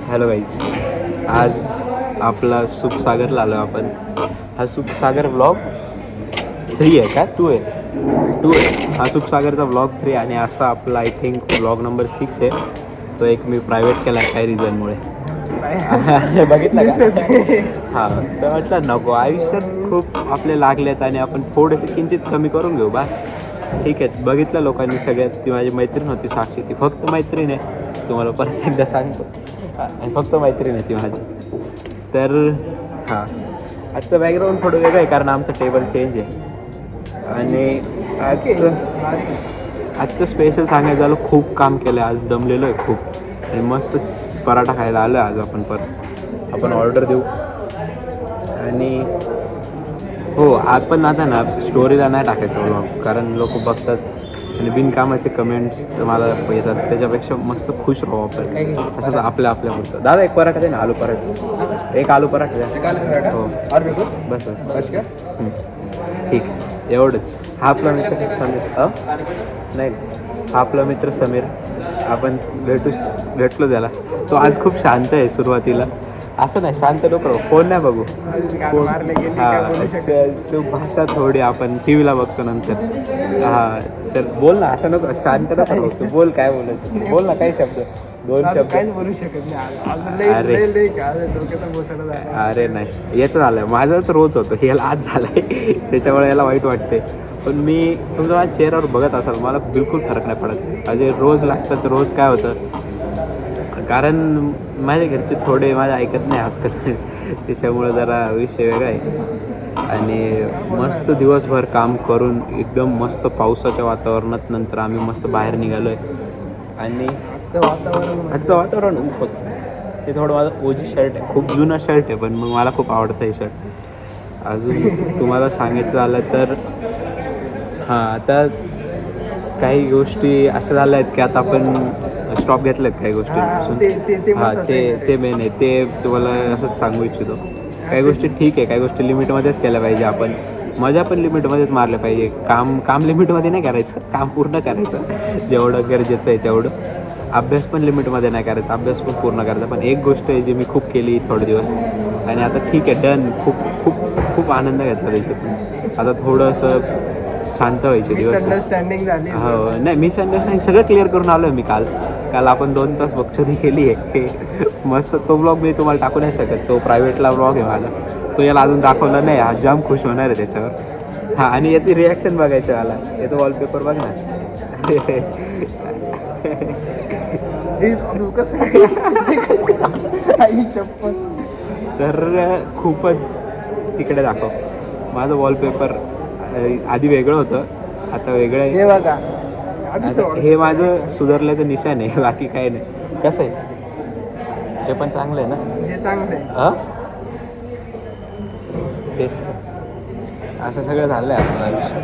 Hello guys, आज आपला सुखसागरला आलो आपण. हा सुखसागर ब्लॉग 3 आहे का 2 आहे? 2 आहे. हा सुखसागरचा ब्लॉग 3 आणि असा आपला आय थिंक ब्लॉग नंबर 6 आहे. तो एक मी प्रायव्हेट केला आहे काही रिझनमुळे. बघितलं का? हां, तर म्हटलं नको, आयुष्यात खूप आपले लागलेत आणि आपण थोडेसे किंचित कमी करून घेऊ बा. ठीक आहे, बघितलं लोकांनी सगळ्यात. ती माझी मैत्रीण होती साक्षी, ती फक्त मैत्रीण आहे, तुम्हाला परत एकदा सांगतो. आणि फक्त मैत्रीण आहे ती माझी. तर हां, आजचं बॅकग्राऊंड थोडं वेगळं आहे कारण आमचं टेबल चेंज आहे. आणि आजचं स्पेशल सांगायचं झालं, खूप काम केलं आहे आज, दमलेलो आहे खूप. आणि मस्त पराठा खायला आलो आहे आज आपण. आपण ऑर्डर देऊ. आणि हो, आपण आता ना स्टोरीला नाही टाकायचं व्लॉग, कारण लोक बघतात आणि बिनकामाचे कमेंट्स मला येतात. त्याच्यापेक्षा मस्त खुश राहू आपण, असंच आपल्या होतं. दादा एक पराठा दे ना, आलू पराठा. एक आलू पराठा द्या. हो बस ठीक, एवढंच. हा आपला मित्र समीर. नाही, हा आपला मित्र समीर. आपण भेटलो त्याला. तो आज खूप शांत आहे सुरुवातीला. असं नाही, शांत नको, फोन नाही बघू. तो भाषा थोडी आपण टी व्हीला बघतो नंतर. हां, तर बोल ना, असं नको, शांत नको राहू. तू बोल, काय बोलायचं बोल ना, काही शब्द, 2 शब्द. काहीच बोलू शकत नाही. अरे नाही, याचं झालं, माझं तर रोज होतं, याला आज झालंय त्याच्यामुळे याला वाईट वाटते. पण मी तुमचं माझ्या चेहऱ्यावर बघत असाल, मला बिलकुल फरक नाही पडत. माझे रोज लागतं तर रोज काय होतं, कारण माझ्या घरचे थोडे माझं ऐकत नाही आजकाल त्याच्यामुळे जरा विषय वेगळा आहे. आणि मस्त दिवसभर काम करून एकदम मस्त पावसाच्या वातावरणात नंतर आम्ही मस्त बाहेर निघालो आहे. आणि आजचं वातावरण ऊफ होतं. ते थोडं माझं ओजी शर्ट आहे, खूप जुनं शर्ट आहे, पण मग मला खूप आवडतं हे शर्ट. अजून तुम्हाला सांगायचं झालं तर हां, आता काही गोष्टी अशा झाल्या आहेत की आता आपण स्टॉप घेतलं आहेत काही गोष्टींपासून. हां, ते मेन आहे. ते तुम्हाला असंच सांगू इच्छितो. काही गोष्टी ठीक आहे, काही गोष्टी लिमिटमध्येच केल्या पाहिजे आपण. मजा पण लिमिटमध्येच मारल्या पाहिजे. काम लिमिटमध्ये नाही करायचं, काम पूर्ण करायचं जेवढं गरजेचं आहे तेवढं. अभ्यास पण लिमिटमध्ये नाही करायचा, अभ्यास पण पूर्ण करायचा. पण एक गोष्ट आहे जी मी खूप केली थोडे दिवस आणि आता ठीक आहे, डन. खूप खूप खूप आनंद घेतला त्याच्यातून. आता थोडंसं शांत व्हायचे दिवस. मिसअंडरस्टँडिंग झाली. हो, नाही, मिसअंडरस्टँडिंग सगळं क्लिअर करून आलो आहे मी काल आपण 2 तास बक्षरी केली आहे मस्त. तो ब्लॉग मी तुम्हाला टाकू नाही शकत, तो प्रायव्हेटला ब्लॉग आहे माझा. तो याला अजून दाखवला नाही. हा जाम खुश होणार आहे त्याच्यावर. हां, आणि याची रिॲक्शन बघायचं मला. याचं वॉलपेपर बघ ना तर खूपच तिकडे दाखव. माझं वॉलपेपर आधी वेगळं होतं, आता वेगळं आहे. हे बघा, आता हे माझं सुधारल्याचं निशाण आहे, बाकी काही नाही. कसं आहे, हे पण चांगलं आहे ना? हे चांगलं आहे. हां, तेच असं सगळं झालं आहे आपलं आयुष्य.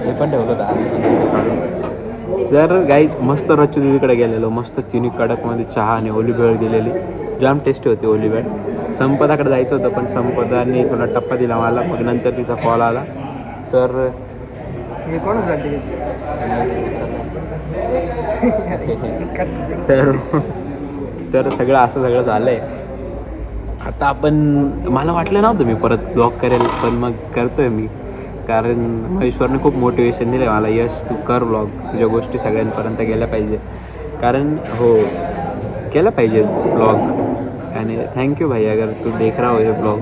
हे पण ठेवलं होतं आधी. जर गाईज मस्त रच्चू दीदीकडे गेलेलो, मस्त चिनी कडकमध्ये चहा आणि ओली भेळ दिलेली, जाम टेस्टी होती ओली भेळ. संपदाकडे जायचं होतं, पण संपदाने थोडा टप्पा दिला मला. मग नंतर तिचा कॉल आला. तर हे कोणासाठी तर सगळं असं सगळं झालं आहे. आता आपण, मला वाटलं नव्हतं मी परत ब्लॉग करेल, पण मग करतो आहे मी. कारण महेश्वरने खूप मोटिवेशन दिलं आहे मला, यश तू कर ब्लॉग, तुझ्या गोष्टी सगळ्यांपर्यंत गेल्या पाहिजे. कारण हो, केलं पाहिजे ब्लॉग. आणि थैंक यू भाई, अगर तू देख रहा हो ये ब्लॉग,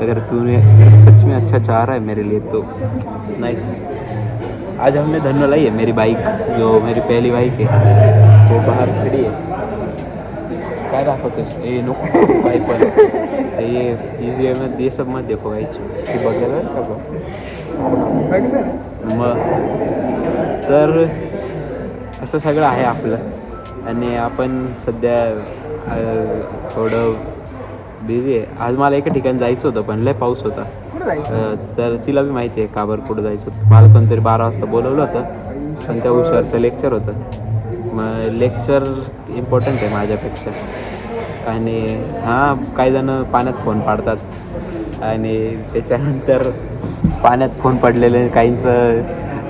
अगर तूने सच में अच्छा चाह रहा है मेरे लिए तो नाइस. आज हमने धन्नो लाई है, मेरी बाइक, जो मेरी पहली बाइक है, वो बाहर खड़ी है. काय दाखवतेस? ए नको बाईक पण ये मग ये सब मत देखो गाईच, ती बघायला का मग. तर असं सगळं आहे आपलं. आणि आपण सध्या थोडं बिझी आहे. आज मला एका ठिकाणी जायचं होतं, पण लय पाऊस होता. तर तिला बी माहिती आहे का बरं कुठं जायचं होतं. मला कोणतरी 12 वाजता बोलवलं होतं, पण त्या हुशारचं लेक्चर होतं. मग लेक्चर इम्पॉर्टंट आहे माझ्यापेक्षा. आणि हां, काही जणं पाण्यात फोन पाडतात आणि त्याच्यानंतर पाण्यात फोन पडलेले काहींचं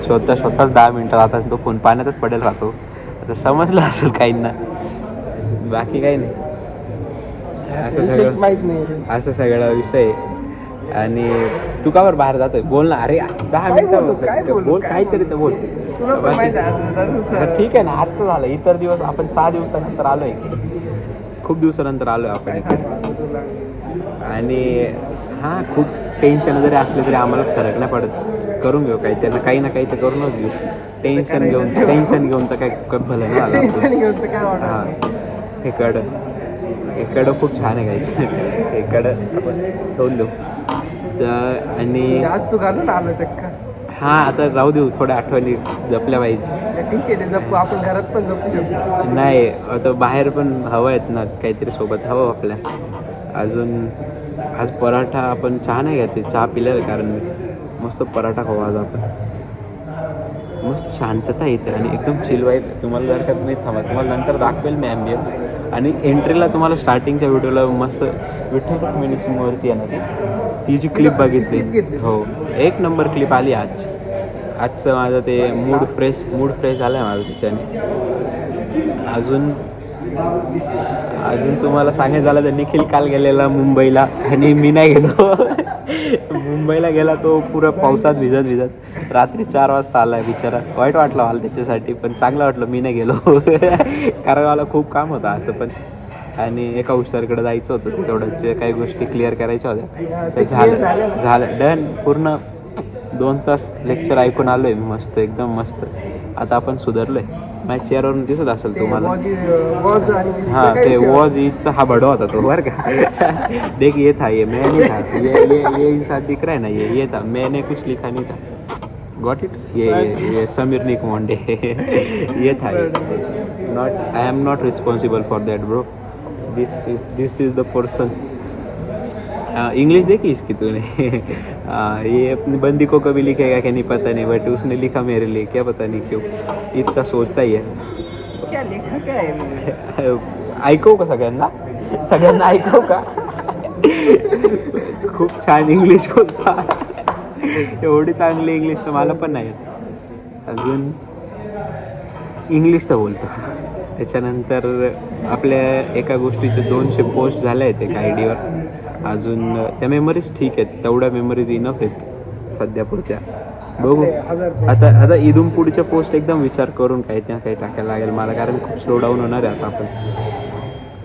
स्वतःच 10 मिनटं राहतात, तो फोन पाण्यातच पडेल राहतो. आता समजलं असेल काहींना. बाकी काही नाही. असं विषयच सगळं माहित नाही रे. असं सगळा विषय आहे. आणि तू का बरं बाहेर जातोय? बोल ना. अरे 10 काय बोलू, काय मिनिटं बोलू, बोल, काय काहीतरी तर बोल. तुला पण बाकी- माहिती आहे हा, ठीक आहे ना. आजचं झालं. इतर दिवस आपण 6 दिवसानंतर आलोय. खूप दिवसानंतर आलोय आपण काय इकडे. सांगू तुला. आणि हां, खूप टेन्शन जरी असले तरी आम्हाला फरक नाही पडत. करून घेऊ काही, त्यांना काही ना काही तर करूनच घेऊ. टेन्शन घेऊन तर काय भलं नाही झालं टेन्शन आपलं. घेऊन तर काय हां, वाटत इकडं खूप छान आहे गायचं. इकडं आपण ठेवून देऊ. तर आणि आज तू घालून आलो चक्का. हां, आता राहू देऊ. थोड्या आठवणी जपल्या पाहिजे. ठीक आहे ते जपू, आपण घरात पण जपू शकतो. नाही, आता बाहेर पण हवं आहेत ना काहीतरी सोबत हवं आपल्या. अजून आज पराठा आपण चहा नाही घेते, चहा पिलेला कारण मी. मस्त पराठा खाऊ आज आपण. मस्त शांतता येते आणि एकदम चिल वाईफ. तुम्हाला जर का तुम्ही थांबा, तुम्हाला नंतर दाखवेल मी ॲम्बियन्स. आणि एंट्रीला तुम्हाला स्टार्टिंगच्या व्हिडिओला मस्त विठ्ठल रुक्मिणीवरती आहे ना ती जी क्लिप बघितली. हो, एक नंबर क्लिप आली आजचं माझं ते मूड फ्रेश झालं आहे माझं तिच्याने. अजून तुम्हाला सांगायचं झालं तर निखिल काल गेलेला मुंबईला आणि मी नाही गेलो. मुंबईला गेला तो पुरा पावसात भिजत रात्री 4 वाजता आला आहे बिचारा. वाईट वाटलं मला त्याच्यासाठी, पण चांगलं वाटलं मी नाही गेलो. कारण मला खूप काम होतं असं पण. आणि एका हुशारकडे जायचं होतं, तेवढ्याच काही गोष्टी क्लिअर करायच्या होत्या. तर झालं डन. पूर्ण 2 तास लेक्चर ऐकून आलो आहे मी. मस्त, एकदम मस्त. आता आपण सुधारलो आहे. माझ्या चेअरवरून दिसत असेल तुम्हाला. हां, ते वॉज ईदचा हा बडवा होता तो, बरं का. देख ये था, ये मैं नहीं था, ये इंसान दिख रहा है ना, ये था, मैंने कुछ लिखा नहीं था. Got it. ये समीर निक मोंडे. ये था ये. I am not responsible for that bro. This is the person. English देखी इसकी तूने. ये अपनी बंदी को कभी लिखेगा क्या नहीं पता नहीं, बट उसने लिखा मेरे लिए, क्या पता नहीं क्यों. इतना सोचता ही है. क्या लिखा काय आहे? ऐकव का सगळ्यांना ऐकव का. खूप छान इंग्लिश बोलता. एवढी चांगली इंग्लिश तर मला पण नाही. अजून इंग्लिश तर बोलतो. त्याच्यानंतर आपल्या एका गोष्टीचे 200 पोस्ट झाले आहेत एका आयडीवर. अजून त्या मेमरीज ठीक आहेत, तेवढ्या मेमरीज इनफ आहेत सध्या पुरत्या. बघू आता इथून पुढच्या पोस्ट एकदम विचार करून काही ना काही टाकायला लागेल मला, कारण खूप स्लो डाऊन होणार आहे आता आपण.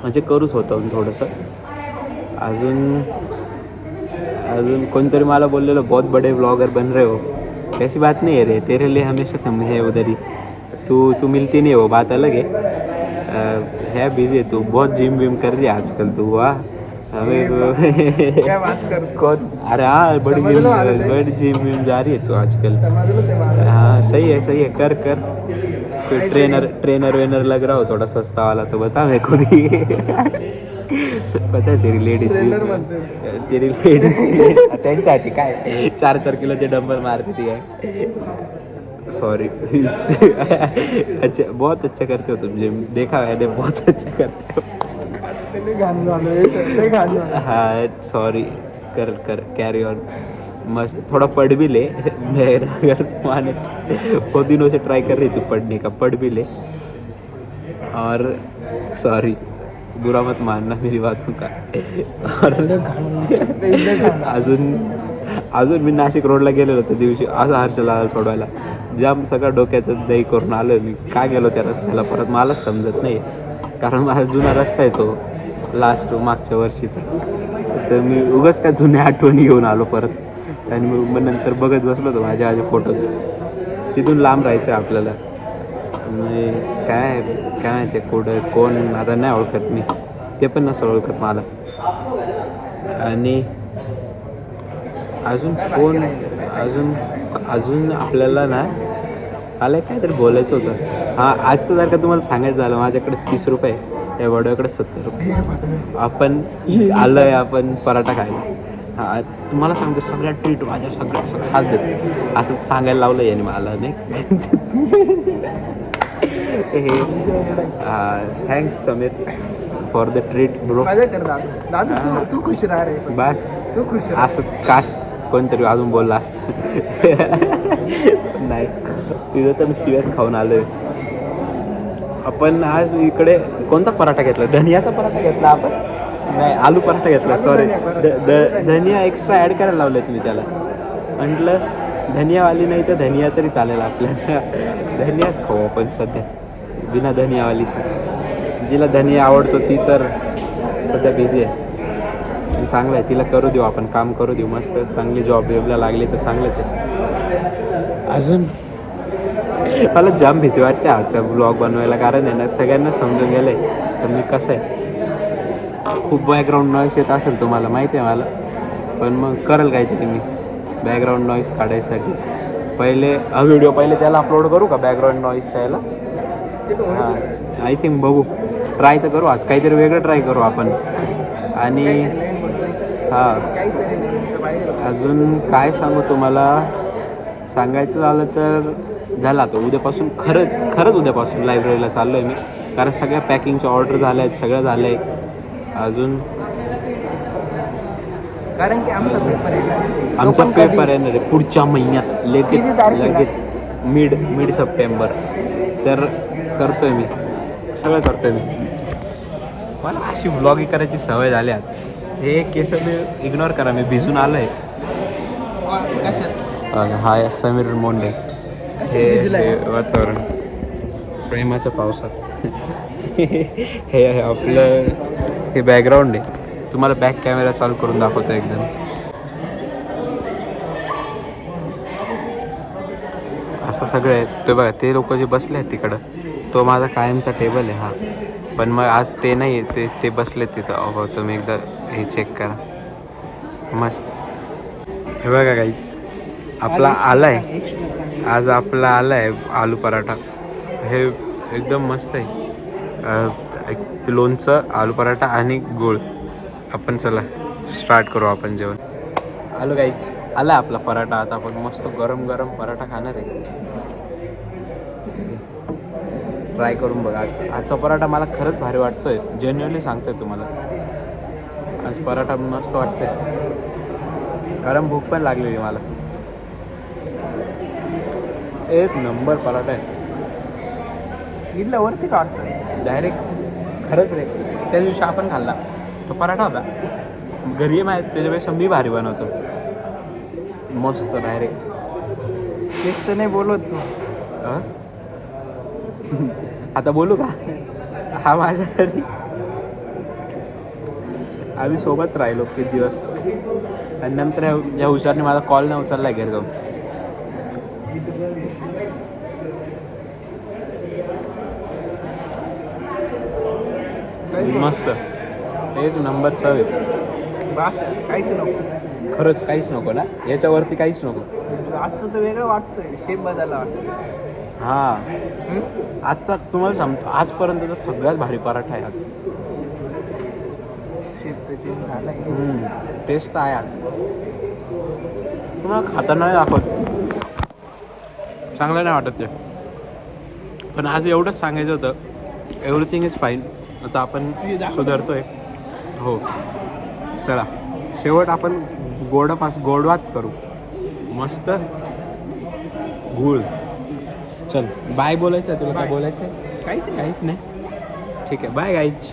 म्हणजे करूच होतं थोडंसं. अजून कोणतरी मला बोललेलं बहुत बडे ब्लॉगर बन रहे हो. ऐसी बात नहीं है रे, तेरे लिए हमेशा तुम है उधर ही. तू मिलती नहीं, वो बात अलग है बिजी है तू. बहुत जिम विम कर रही है आजकल तू. वाह. हमें क्या बात कर. कौन. अरे हाँ, बड़ी जिम विम जा रही है तू आजकल. हाँ, सही है. कर कोई ट्रेनर वेनर लग रहा हो थोड़ा सस्ता वाला तो बता मेरे को भी. पता है तेरी लेडीज त्यांच्यासाठी काय 4 किलोचे डंबल मारते ती काय. सॉरी. अच्छा, बहुत अच्छा करते हो तुम जिम. देखा मैंने, बहुत अच्छा करते हो. हाँ, सॉरी. कर कैरी ऑन. मस्त. थोड़ा पढ़ भी ले. मेरा अगर माने बहुत दिनों से ट्राई कर रही तू पढ़ने का, पढ़ भी ले. और सॉरी, बुरा मत मानना मेरी बातों का. और अजून मी नाशिक रोडला गेलेलो त्या दिवशी असं हर्षला सोडवायला. जाम सगळं डोक्याचं दही करून आलो मी. का गेलो त्या रस्त्याला परत मलाच समजत नाही, कारण माझा जुना रस्ता आहे तो लास्ट मागच्या वर्षीचा. तर मी उगाच त्या जुन्या आठवणी घेऊन आलो परत. आणि मग नंतर बघत बसलो होतो माझे फोटोज. तिथून लांब राहायचं आपल्याला. काय माहिती कोण आता नाही ओळखत मी, ते पण नसं ओळखत मला. आणि अजून आपल्याला ना मला काहीतरी बोलायचं होतं. हां, आजचं जर का तुम्हाला सांगायचं झालं, माझ्याकडे 30 रुपये, त्या वड्याकडे 70 रुपये. आपण आपण पराठा खायला. हां, तुम्हाला सांगतो सगळ्या ट्रीट माझ्या सगळ्या हात देतो असं सांगायला लावलं याने मला नाही. Thanks Sameer for the treat bro. दादू तू खुश राहा रे. बस तू खुश राहा. असं काश कोणतरी अजून बोलला असतं. नाही, तिथं तर मी शिव्याच खाऊन आलोय. आपण आज इकडे कोणता पराठा घेतला? धनियाचा पराठा घेतला आपण? नाही, आलू पराठा घेतला, सॉरी. धनिया एक्स्ट्रा ॲड करायला लावले तुम्ही त्याला. म्हटलं धनियावाली नाही तर धनिया तरी चालेल आपल्याला. धनियाच खाऊ आपण सध्या, बिना धनियावालीचं. जिला धनिया आवडतो ती तर सध्या बिझी आहे. चांगलं आहे, तिला करू देऊ आपण, काम करू देऊ मस्त. चांगली जॉब वेबला लागली तर चांगलंच आहे. अजून मला जाम भीती वाटते आता ब्लॉग बनवायला, कारण आहे ना सगळ्यांना समजून गेलं आहे तर मी कसं आहे. खूप बॅकग्राऊंड नॉईस येत असेल तुम्हाला माहिती आहे मला, पण मग करेल काहीतरी मी बॅकग्राऊंड नॉईस काढायसाठी. पहिले हा व्हिडिओ पहिले त्याला अपलोड करू का बॅकग्राऊंड नॉईसच्या याला? हां, आय थिंक बघू, ट्राय तर करू आज, काहीतरी वेगळं ट्राय करू आपण. आणि हां, अजून काय सांगू तुम्हाला, सांगायचं झालं तर झालं आता उद्यापासून, खरंच उद्यापासून लायब्ररीला चाललो आहे मी, कारण सगळ्या पॅकिंगच्या ऑर्डर झाल्या आहेत, सगळं झालं आहे. अजून कारण की आमचा पेपर आहे, आमचा पेपर येणार आहे पुढच्या महिन्यात, लगेच मिड सप्टेंबर. तर करतोय मी, सगळं करतोय मी. मला अशी ब्लॉगिंग करायची सवय झाली आता. हे केस मी इग्नोर करा, मी भिजून आलो आहे. हाय समीर मोंडे. हे वातावरण प्रेमाच्या पावसात. हे आपलं हे बॅकग्राऊंड आहे. तुम्हाला बॅक कॅमेरा चालू करून दाखवतो एकदम. असं सगळं आहे ते बघा, ते लोक जे बसले आहेत तिकडं, तो माझा कायमचा टेबल आहे हा. पण मग आज ते नाही, ते बसले तिथं. अहो तुम्ही एकदा हे चेक करा, मस्त. हे बघा काहीच आपला आलाय आज, आपला आलाय आलू पराठा. हे एकदम मस्त आहे. लोणचं, आलू पराठा आणि गूळ. आपण चला स्टार्ट करू आपण जेवण. आलू काहीच आला आपला पराठा. आता आपण मस्त गरम पराठा खाणार आहे. ट्राय करून बघा. आजचा पराठा मला खरंच भारी वाटतोय, जेन्युअनली सांगतोय तुम्हाला. आज पराठा मस्त वाटतोय, कारण भूक पण लागलेली मला. एक नंबर पराठा आहे. इडला वरती काढतो डायरेक्ट, खरंच रे. त्या दिवशी आपण खाल्ला तो पराठा होता घरी माहीत, त्याच्यापेक्षा मी भारी बनवतो मस्त डायरेक्ट. तेच तर नाही बोलत तू. आता बोलू का? हा माझ्या घरी आम्ही सोबत राहिलो किती दिवस, आणि नंतर या हुशारने माझा कॉल नाही उचलला घरी जाऊन. मस्त, एक नंबर चव आहे. बास, काहीच नको. खरंच काहीच नको ना, याच्यावरती काहीच नको. आजचं तर वेगळं वाटतंय, शेप बदलला वाटतं. हां, आजचा तुम्हाला सांगतो आजपर्यंतचा सगळ्यात भारी पराठा आहे आज. शेप तर चेंज झाला. टेस्ट आहे आज. तुम्हाला खाताना नाही दाखवत, चांगलं नाही वाटत ते. पण आज एवढंच सांगायचं होतं, एव्हरीथिंग इज फाईन. आता आपण सुधारतोय. हो चला, शेवट आपण गोडवात करू मस्त. गूळ. चल बाय बोलायचं आहे तुला? काय बोलायचं आहे? काहीच नाही. ठीक आहे, बाय गाईज.